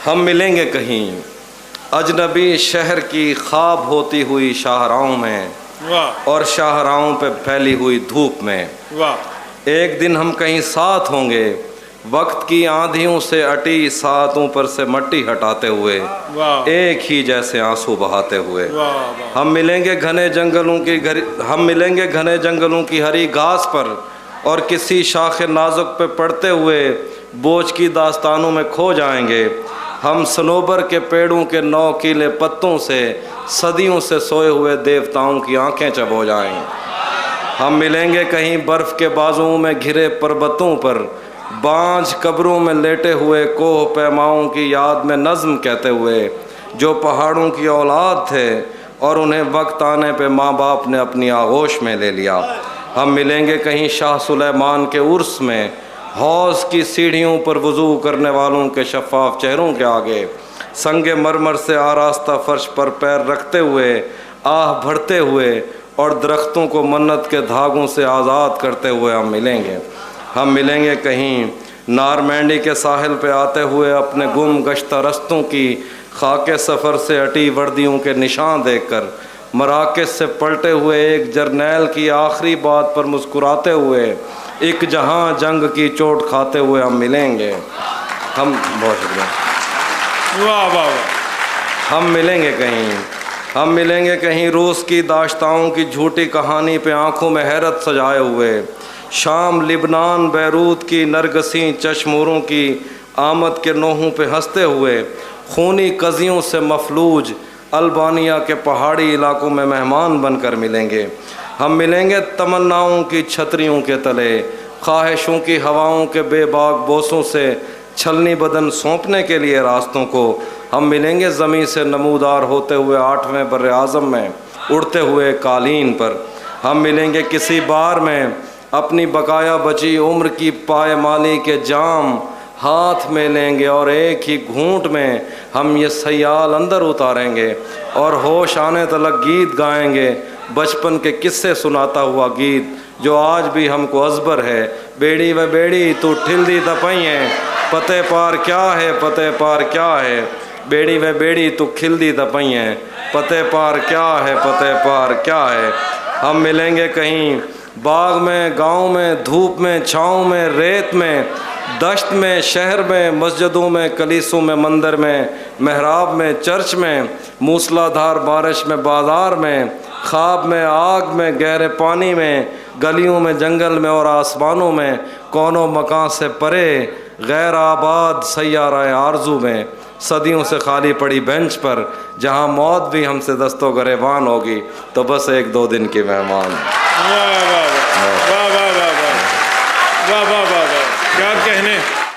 हम मिलेंगे कहीं अजनबी शहर की ख्वाब होती हुई शाहराहों में, वाह और शाहराहों पे फैली हुई धूप में। वाह। एक दिन हम कहीं साथ होंगे, वक्त की आंधियों से अटी सातों पर से मट्टी हटाते हुए, वाह एक ही जैसे आंसू बहाते हुए। वाह वाह। हम मिलेंगे घने जंगलों की हरी घास पर, और किसी शाख नाजुक पे पड़ते हुए बोझ की दास्तानों में खो जाएंगे। हम सनोबर के पेड़ों के नौकीले पत्तों से सदियों से सोए हुए देवताओं की आंखें चबो जाएंगे। हम मिलेंगे कहीं बर्फ़ के बाजुओं में घिरे पर्वतों पर, बांझ कब्रों में लेटे हुए कोह पैमाओं की याद में नज़्म कहते हुए, जो पहाड़ों की औलाद थे और उन्हें वक्त आने पे माँ बाप ने अपनी आगोश में ले लिया। हम मिलेंगे कहीं शाह सुलेमान के उर्स में, हौज़ की सीढ़ियों पर वज़ू करने वालों के शफ़ाफ चेहरों के आगे, संगे मरमर से आरास्ता फर्श पर पैर रखते हुए आह भरते हुए, और दरख्तों को मन्नत के धागों से आज़ाद करते हुए हम मिलेंगे। हम मिलेंगे कहीं नारमैंडी के साहिल पे आते हुए अपने गुम गश्ता रस्तों की खाके सफ़र से अटी वर्दियों के निशान देखकर, मराकज़ से पलटे हुए एक जर्नैल की आखिरी बात पर मुस्कुराते हुए, एक जहां जंग की चोट खाते हुए हम मिलेंगे। हम बहुत शुक्रिया। वाह वाह वाह। हम मिलेंगे कहीं रूस की दाश्ताओं की झूठी कहानी पे आंखों में हैरत सजाए हुए, शाम लिबनान बैरूत की नरगसी चश्मोरों की आमद के नोहों पे हंसते हुए, खूनी कज़ियों से मफलूज अल्बानिया के पहाड़ी इलाकों में मेहमान बनकर मिलेंगे। हम मिलेंगे तमन्नाओं की छतरियों के तले, ख्वाहिशों की हवाओं के बेबाक बोसों से छलनी बदन सौंपने के लिए रास्तों को। हम मिलेंगे ज़मीं से नमूदार होते हुए 8वें बर्रे आज़म में उड़ते हुए कालीन पर। हम मिलेंगे किसी बार में अपनी बकाया बची उम्र की पायमाली के जाम हाथ में लेंगे, और एक ही घूंट में हम ये सयाल अंदर उतारेंगे और होश आने तलक गीत गाएंगे, बचपन के किस्से सुनाता हुआ गीत जो आज भी हमको अजबर है। बेड़ी व बेड़ी तू ठिल्दी दपइए, पते पार क्या है, पते पार क्या है। बेड़ी व बेड़ी तू खिल्दी दपइए, पते पार क्या है, पते पार क्या है। हम मिलेंगे कहीं बाग में, गांव में, धूप में, छाँव में, रेत में, दश्त में, शहर में, मस्जिदों में, कलीसों में, मंदिर में, महराब में, चर्च में, मूसलाधार बारिश में, बाजार में, ख्वाब में, आग में, गहरे पानी में, गलियों में, जंगल में और आसमानों में, कौनों मकान से परे गैर आबाद सैयारा आरजू में, सदियों से खाली पड़ी बेंच पर जहां मौत भी हमसे दस्तों गरेबान होगी, तो बस 1-2 दिन की मेहमान। वाह वाह वाह वाह वाह वाह वाह वाह।